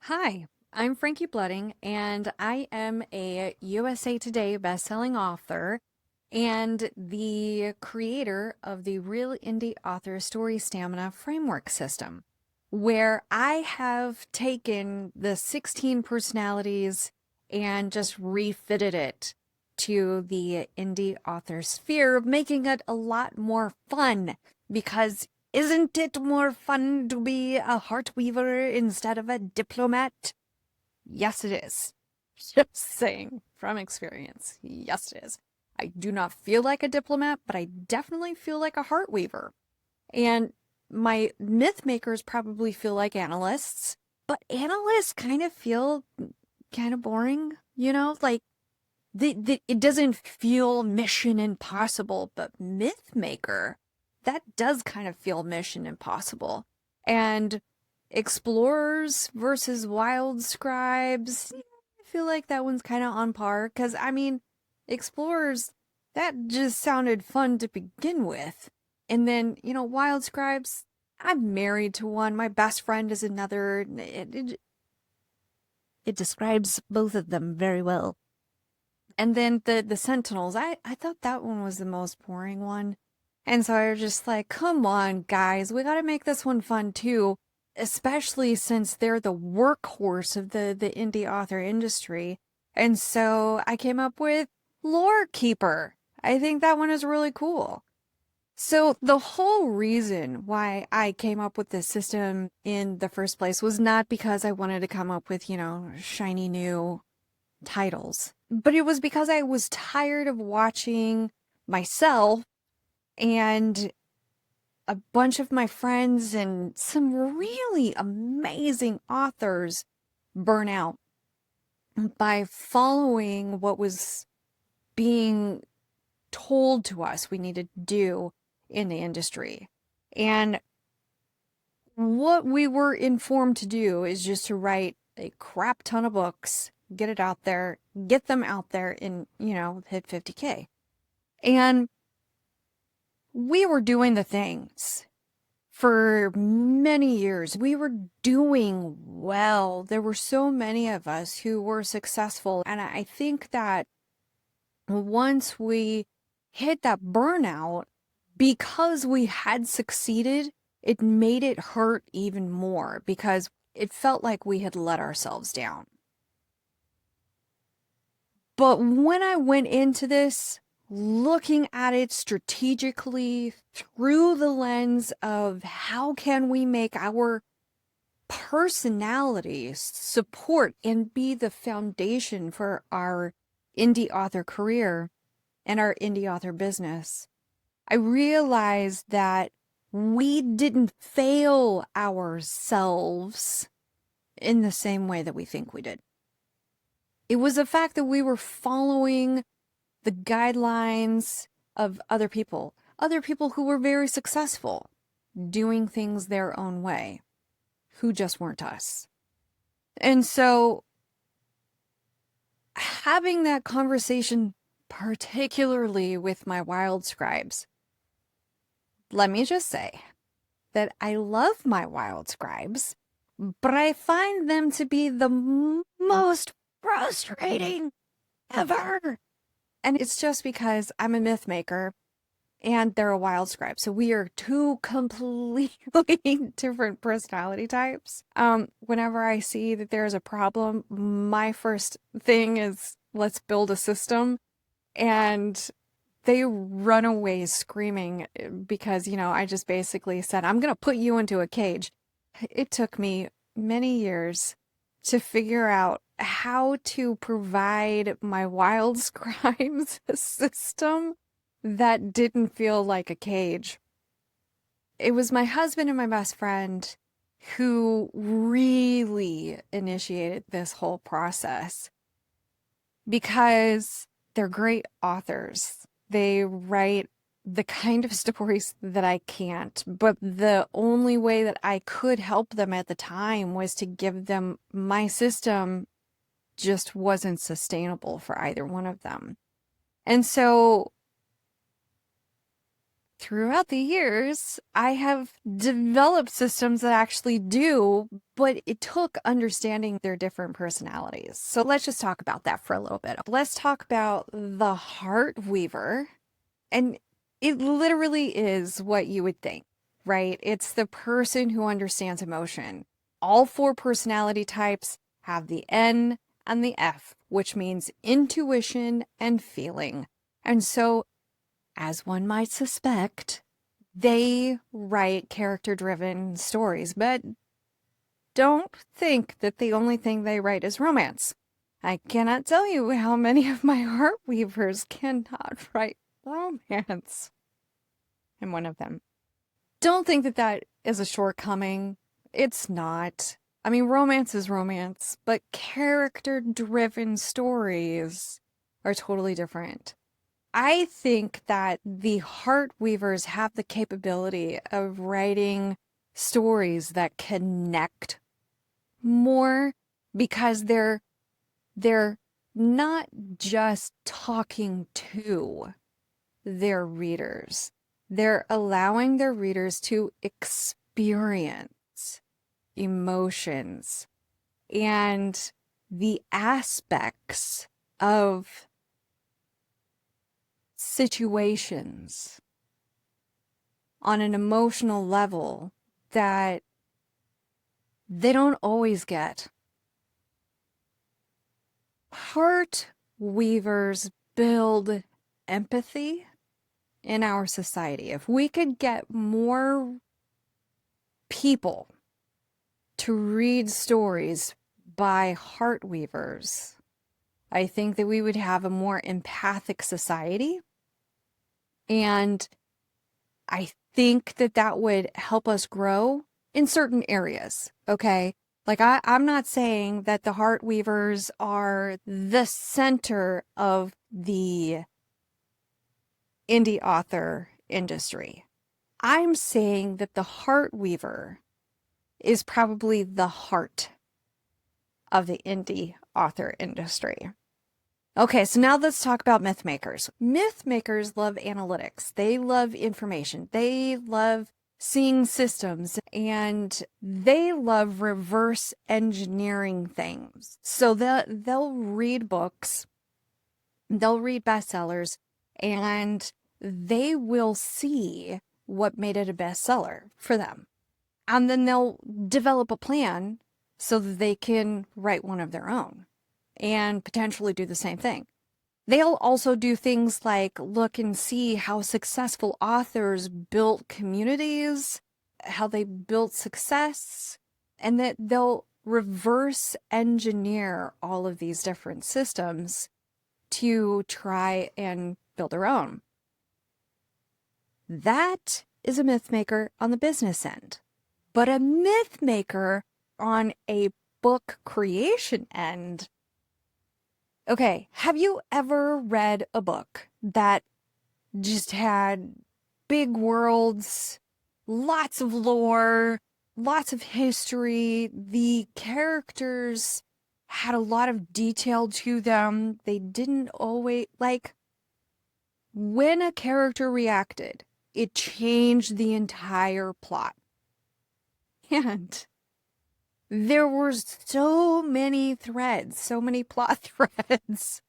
Hi, I'm Frankie Blooding, and I am a USA Today bestselling author and the creator of the Real Indie Author Story Stamina Framework System, where I have taken the 16 personalities and just refitted it to the indie author sphere, making it a lot more fun because isn't it more fun to be a Heartweaver instead of a Diplomat? Yes, it is. Just saying from experience. Yes, it is. I do not feel like a diplomat, but I definitely feel like a Heartweaver. And my myth makers probably feel like analysts, but analysts kind of feel kind of boring, like it doesn't feel mission impossible, but Mythmaker, that does kind of feel mission impossible. And explorers versus wild scribes, I feel like that one's kind of on par because I mean, explorers, that just sounded fun to begin with. And then, wild scribes, I'm married to one. My best friend is another. It describes both of them very well. And then the Sentinels, I thought that one was the most boring one. And so I was just like, come on, guys, we gotta make this one fun too, especially since they're the workhorse of the indie author industry. And so I came up with LoreKeeper. I think that one is really cool. So the whole reason why I came up with this system in the first place was not because I wanted to come up with, shiny new titles. But it was because I was tired of watching myself and a bunch of my friends and some really amazing authors burn out by following what was being told to us we needed to do in the industry. And what we were informed to do is just to write a crap ton of books, get it out there, get them out there in, hit 50K. And we were doing the things for many years. We were doing well. There were so many of us who were successful. And I think that once we hit that burnout, because we had succeeded, it made it hurt even more because it felt like we had let ourselves down. But when I went into this, looking at it strategically through the lens of how can we make our personalities support and be the foundation for our indie author career and our indie author business, I realized that we didn't fail ourselves in the same way that we think we did. It was the fact that we were following the guidelines of other people who were very successful, doing things their own way, who just weren't us. And so having that conversation, particularly with my wild scribes, let me just say that I love my wild scribes, but I find them to be the most frustrating ever. And it's just because I'm a myth maker and they're a wild scribe. So we are two completely different personality types. Whenever I see that there's a problem, my first thing is let's build a system. And they run away screaming because, I just basically said, I'm going to put you into a cage. It took me many years to figure out how to provide my wild scribes a system that didn't feel like a cage. It was my husband and my best friend who really initiated this whole process because they're great authors. They write the kind of stories that I can't, but the only way that I could help them at the time was to give them my system just wasn't sustainable for either one of them. And so throughout the years, I have developed systems that actually do, but it took understanding their different personalities. So let's just talk about that for a little bit. Let's talk about the Heartweaver. And it literally is what you would think, right? It's the person who understands emotion. All four personality types have the N and the F, which means intuition and feeling. And so, as one might suspect, they write character-driven stories, but don't think that the only thing they write is romance. I cannot tell you how many of my Heartweavers cannot write romance. I'm one of them. Don't think that that is a shortcoming. It's not. I mean, romance is romance, but character-driven stories are totally different. I think that the Heartweavers have the capability of writing stories that connect more because they're not just talking to their readers. They're allowing their readers to experience emotions and the aspects of situations on an emotional level that they don't always get. Heartweavers build empathy in our society. If we could get more people to read stories by Heartweavers, I think that we would have a more empathic society. And I think that that would help us grow in certain areas, okay? Like, I'm not saying that the Heartweavers are the center of the indie author industry. I'm saying that the Heartweaver is probably the heart of the indie author industry. Okay, so now let's talk about Mythmakers. Mythmakers love analytics. They love information. They love seeing systems, and they love reverse engineering things. So they'll read books, they'll read bestsellers, and they will see what made it a bestseller for them. And then they'll develop a plan so that they can write one of their own and potentially do the same thing. They'll also do things like look and see how successful authors built communities, how they built success, and that they'll reverse engineer all of these different systems to try and build their own. That is a Mythmaker on the business end. But a Mythmaker on a book creation end. Okay, have you ever read a book that just had big worlds, lots of lore, lots of history? The characters had a lot of detail to them. They didn't always, like, when a character reacted, it changed the entire plot. And there were so many threads, so many plot threads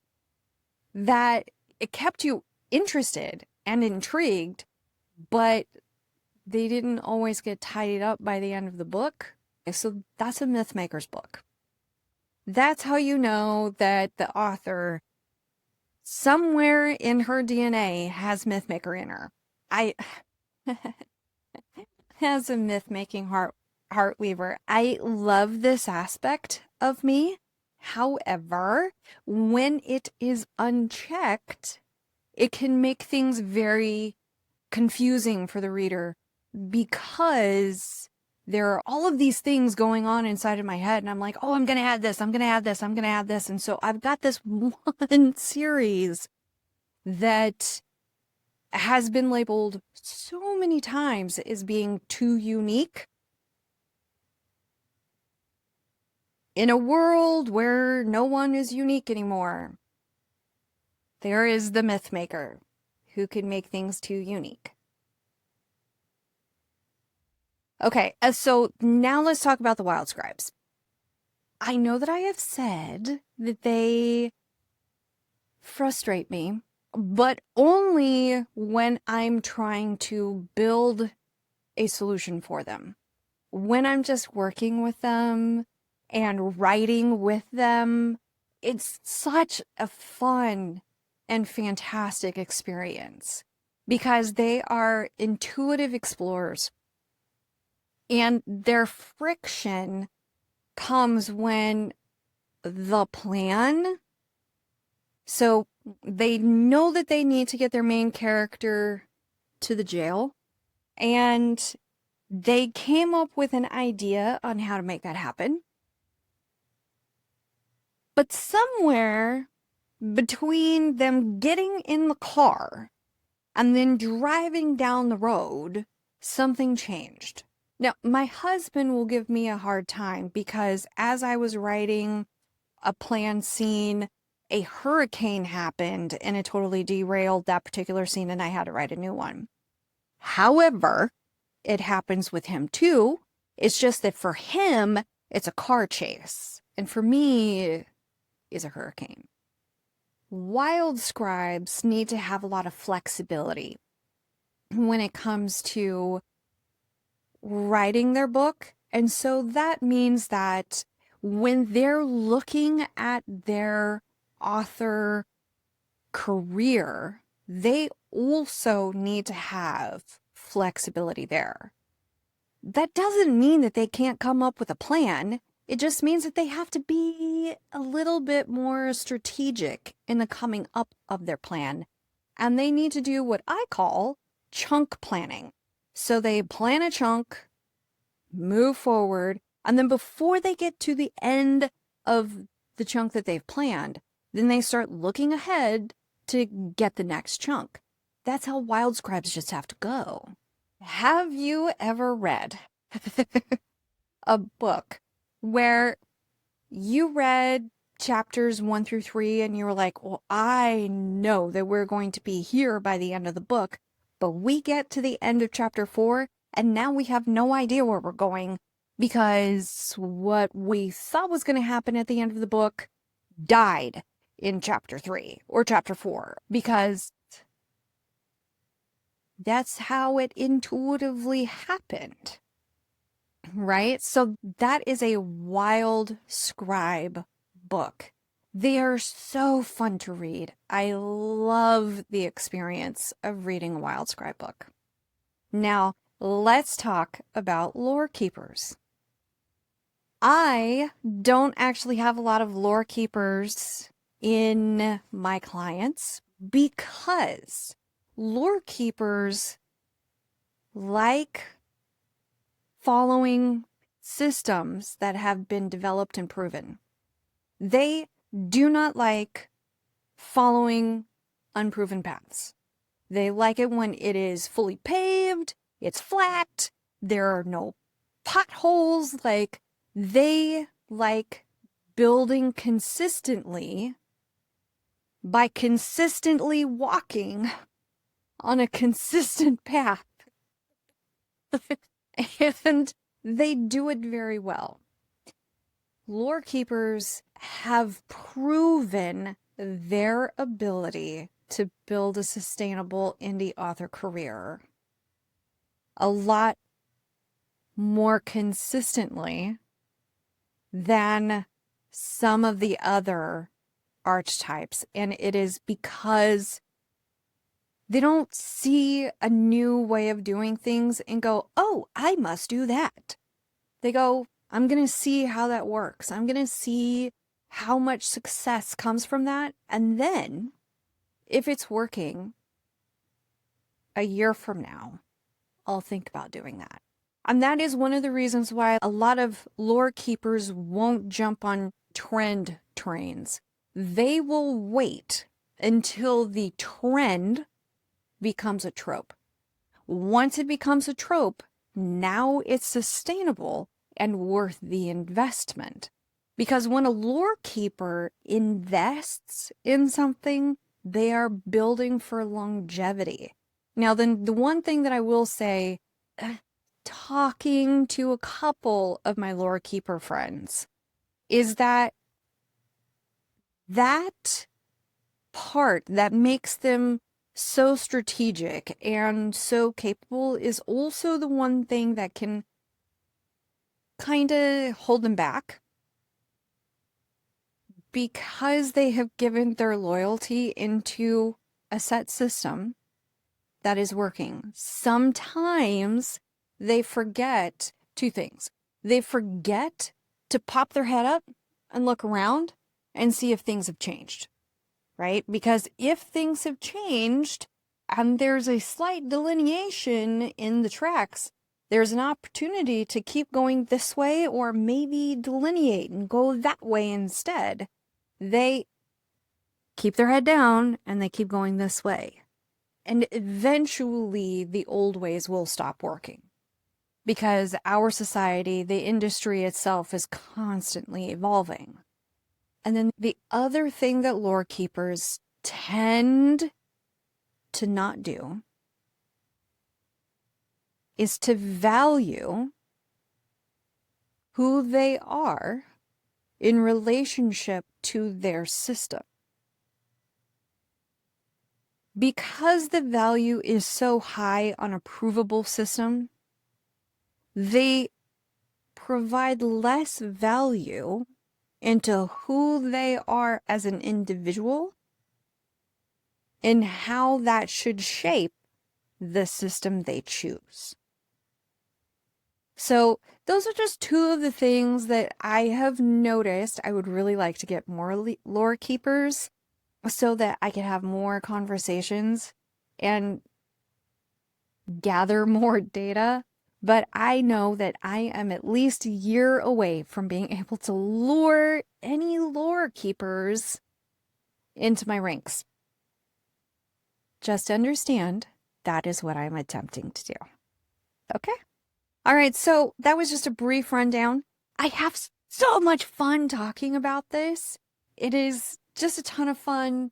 that it kept you interested and intrigued, but they didn't always get tidied up by the end of the book. So that's a Mythmaker's book. That's how you know that the author, somewhere in her DNA, has Mythmaker in her. As a myth-making Heartweaver, I love this aspect of me. However, when it is unchecked, it can make things very confusing for the reader because there are all of these things going on inside of my head, and I'm like, oh, I'm going to add this, I'm going to add this, I'm going to add this. And so I've got this one series that has been labeled so many times as being too unique. In a world where no one is unique anymore, there is the Mythmaker who can make things too unique. Okay, so now let's talk about the Wildscribes. I know that I have said that they frustrate me, but only when I'm trying to build a solution for them. When I'm just working with them and writing with them, it's such a fun and fantastic experience because they are intuitive explorers and their friction comes when the plan. So they know that they need to get their main character to the jail, and they came up with an idea on how to make that happen. But somewhere between them getting in the car and then driving down the road, something changed. Now, my husband will give me a hard time because as I was writing a planned scene, a hurricane happened and it totally derailed that particular scene and I had to write a new one. However, it happens with him too. It's just that for him, it's a car chase. And for me, it's a hurricane. Wildscribes need to have a lot of flexibility when it comes to writing their book. And so that means that when they're looking at their author career, they also need to have flexibility there. That doesn't mean that they can't come up with a plan. It just means that they have to be a little bit more strategic in the coming up of their plan. And they need to do what I call chunk planning. So they plan a chunk, move forward, and then before they get to the end of the chunk that they've planned, then they start looking ahead to get the next chunk. That's how Wildscribes just have to go. Have you ever read a book where you read chapters 1 through 3 and you were like, well, I know that we're going to be here by the end of the book, but we get to the end of chapter 4 and now we have no idea where we're going because what we thought was going to happen at the end of the book died in chapter 3 or chapter 4 because that's how it intuitively happened, right? So that is a Wildscribe book. They are so fun to read. I love the experience of reading a Wildscribe book. Now, let's talk about LoreKeepers. I don't actually have a lot of LoreKeepers in my clients because LoreKeepers like following systems that have been developed and proven. They do not like following unproven paths. They like it when it is fully paved, it's flat, there are no potholes. Like, they like building consistently by consistently walking on a consistent path. And they do it very well. LoreKeepers have proven their ability to build a sustainable indie author career a lot more consistently than some of the other archetypes. And it is because they don't see a new way of doing things and go, oh, I must do that. They go, I'm going to see how that works. I'm going to see how much success comes from that. And then, if it's working, a year from now, I'll think about doing that. And that is one of the reasons why a lot of LoreKeepers won't jump on trend trains. They will wait until the trend becomes a trope. Once it becomes a trope, now it's sustainable and worth the investment. Because when a LoreKeeper invests in something, they are building for longevity. Now, then the one thing that I will say, talking to a couple of my LoreKeeper friends is that part that makes them so strategic and so capable is also the one thing that can kind of hold them back, because they have given their loyalty into a set system that is working. Sometimes they forget two things. They forget to pop their head up and look around and see if things have changed, right? Because if things have changed and there's a slight delineation in the tracks, there's an opportunity to keep going this way or maybe delineate and go that way instead. They keep their head down and they keep going this way. And eventually the old ways will stop working, because our society, the industry itself, is constantly evolving. And then the other thing that LoreKeepers tend to not do is to value who they are in relationship to their system. Because the value is so high on a provable system, they provide less value into who they are as an individual and how that should shape the system they choose. So those are just two of the things that I have noticed. I would really like to get more LoreKeepers so that I can have more conversations and gather more data. But I know that I am at least a year away from being able to lure any LoreKeepers into my ranks. Just understand that is what I'm attempting to do. Okay? All right, so that was just a brief rundown. I have so much fun talking about this. It is just a ton of fun,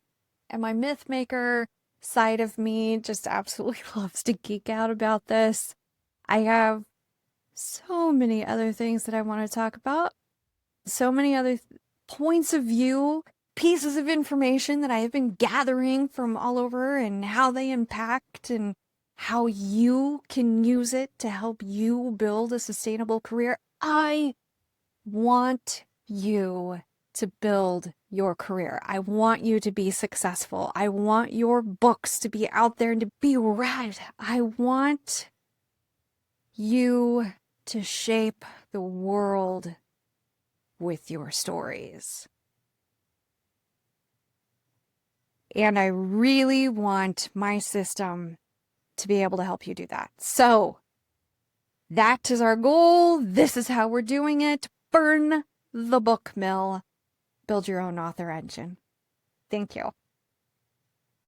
and my Mythmaker side of me just absolutely loves to geek out about this. I have so many other things that I want to talk about, so many other points of view, pieces of information that I have been gathering from all over and how they impact and how you can use it to help you build a sustainable career. I want you to build your career. I want you to be successful. I want your books to be out there and to be read. I want you to shape the world with your stories. And I really want my system to be able to help you do that. So that is our goal. This is how we're doing it. Burn the book mill. Build your own author engine. Thank you.